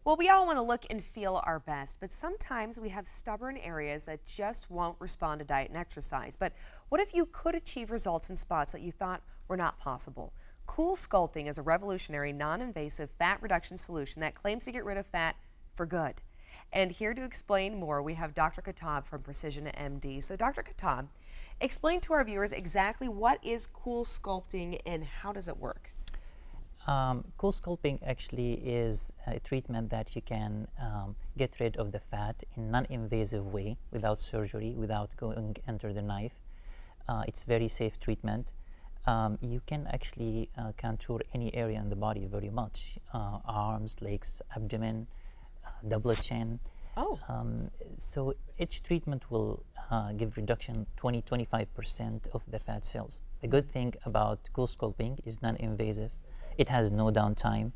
Well, we all want to look and feel our best, but sometimes we have stubborn areas that just won't respond to diet and exercise. But what if you could achieve results in spots that you thought were not possible? Coolsculpting is a revolutionary, non-invasive fat reduction solution that claims to get rid of fat for good. And here to explain more, we have Dr. Khattab from Precision MD. So Dr. Khattab, explain to our viewers exactly what is Coolsculpting and how does it work? Coolsculpting actually is a treatment that you can get rid of the fat in non-invasive way without surgery, without going under the knife. It's very safe treatment. You can actually contour any area in the body very much. Arms, legs, abdomen, double chin. Oh. So each treatment will give reduction 20-25% of the fat cells. The good thing about Coolsculpting is non-invasive. It has no downtime.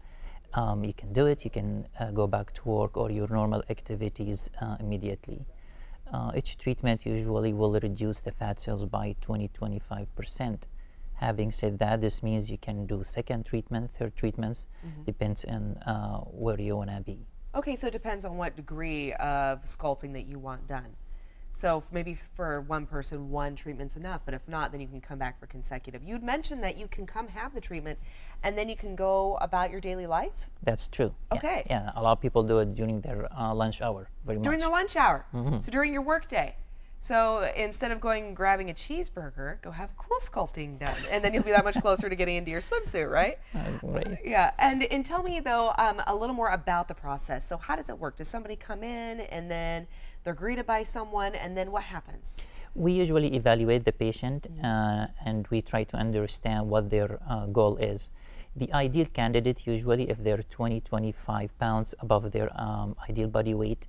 You can do it, you can go back to work or your normal activities immediately. Each treatment usually will reduce the fat cells by 20-25%. Having said that, this means you can do second treatment, third treatments, depends on where you want to be. Okay, so it depends on what degree of sculpting that you want done. So maybe for one person, one treatment's enough, but if not, then you can come back for consecutive. You'd mentioned that you can come have the treatment and then you can go about your daily life? That's true. Okay. Yeah, a lot of people do it during their lunch hour, very much. During the lunch hour, so during your work day. So instead of going and grabbing a cheeseburger, go have Coolsculpting done, and then you'll be that much closer to getting into your swimsuit, right? Right. Yeah, and tell me though a little more about the process. So how does it work? Does somebody come in and then they're greeted by someone, and then what happens? We usually evaluate the patient and we try to understand what their goal is. The ideal candidate, usually if they're 20-25 pounds above their ideal body weight,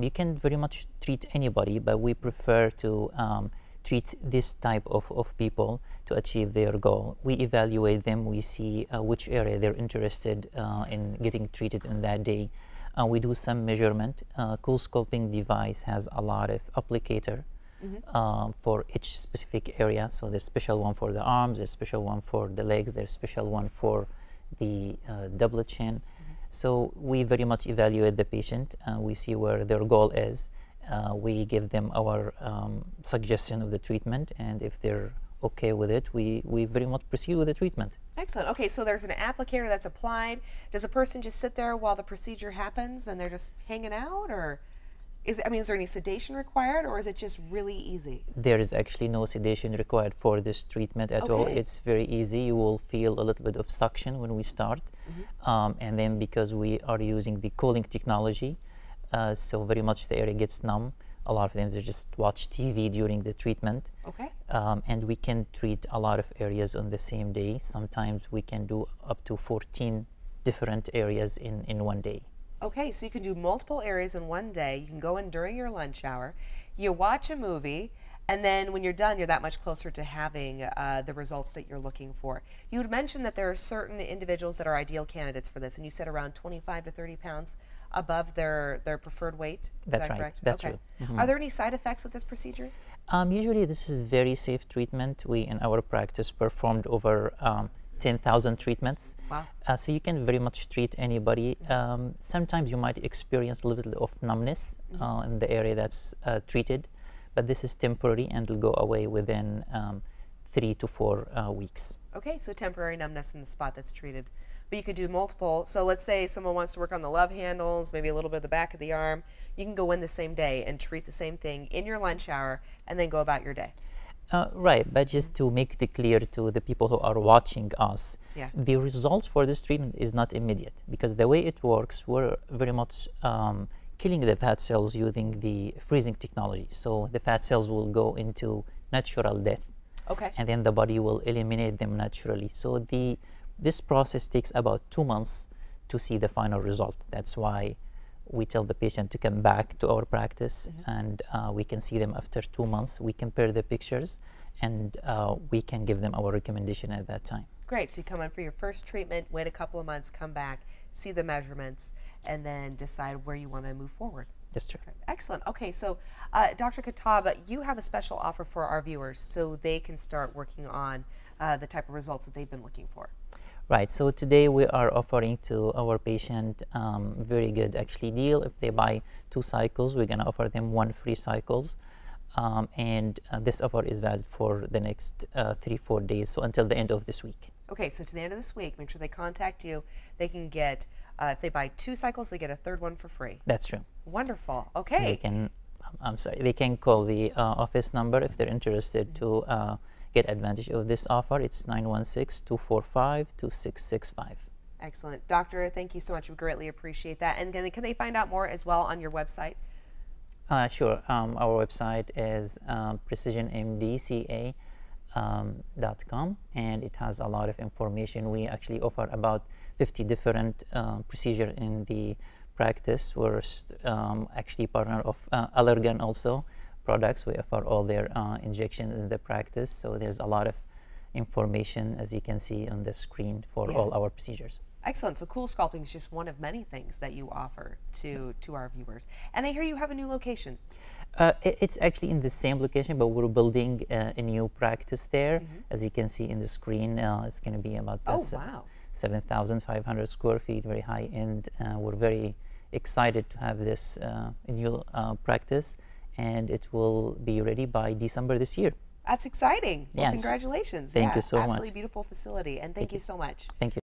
you can very much treat anybody, but we prefer to treat this type of people to achieve their goal. We evaluate them, we see which area they're interested in getting treated in that day. We do some measurement. Coolsculpting device has a lot of applicator for each specific area. So there's special one for the arms, there's special one for the legs, there's special one for the double chin. So we very much evaluate the patient. We see where their goal is. We give them our suggestion of the treatment, and if they're okay with it, we very much proceed with the treatment. Excellent. Okay, so there's an applicator that's applied. Does a person just sit there while the procedure happens and they're just hanging out, or is there any sedation required, or is it just really easy? There is actually no sedation required for this treatment at all. It's very easy. You will feel a little bit of suction when we start, and then because we are using the cooling technology, so very much the area gets numb. A lot of them they just watch TV during the treatment. Okay. And we can treat a lot of areas on the same day. Sometimes we can do up to 14 different areas in one day. Okay, so you can do multiple areas in one day. You can go in during your lunch hour, you watch a movie, and then when you're done, you're that much closer to having the results that you're looking for. You had mentioned that there are certain individuals that are ideal candidates for this, and you said around 25 to 30 pounds above their preferred weight. That's that right. Correct? That's okay. true. Are there any side effects with this procedure? Usually this is very safe treatment. We in our practice performed over 10,000 treatments. Wow. So you can very much treat anybody. Sometimes you might experience a little bit of numbness in the area that's treated, but this is temporary and will go away within 3 to 4 weeks. Okay, so temporary numbness in the spot that's treated. But you could do multiple. So let's say someone wants to work on the love handles, maybe a little bit of the back of the arm. You can go in the same day and treat the same thing in your lunch hour and then go about your day. Right, but just to make it clear to the people who are watching us, the results for this treatment is not immediate, because the way it works, we're very much killing the fat cells using the freezing technology. So the fat cells will go into natural death, and then the body will eliminate them naturally. So this process takes about 2 months to see the final result. That's why we tell the patient to come back to our practice, and we can see them after 2 months. We compare the pictures, and we can give them our recommendation at that time. Great. So you come in for your first treatment, wait a couple of months, come back, see the measurements, and then decide where you want to move forward. That's true. Okay. Excellent. Okay, so Dr. Khattab, you have a special offer for our viewers so they can start working on the type of results that they've been looking for. Right. So today we are offering to our patient very good actually deal. If they buy 2 cycles, we're going to offer them 1 free cycles. And this offer is valid for the next 3-4 days, so until the end of this week. Okay, so to the end of this week, make sure they contact you. They can get, if they buy 2 cycles, they get a 3rd one for free. That's true. Wonderful. Okay. They can, I'm sorry, they can call the office number if they're interested to get advantage of this offer. It's 916-245-2665. Excellent. Doctor, thank you so much. We greatly appreciate that. And can they find out more as well on your website? Sure. Our website is precisionmdca.com, and it has a lot of information. We actually offer about 50 different procedures in the practice. We're actually partner of Allergan also products. We offer all their injections in the practice, so there's a lot of information, as you can see on the screen, for all our procedures. Excellent. So Coolsculpting is just one of many things that you offer to our viewers. And I hear you have a new location. It's actually in the same location, but we're building a new practice there. As you can see in the screen, it's going to be about 7,500 square feet, very high end. We're very excited to have this new practice, and it will be ready by December this year. That's exciting. Well, yes. Congratulations. Thank you so much. Absolutely beautiful facility, and thank you so much. Thank you.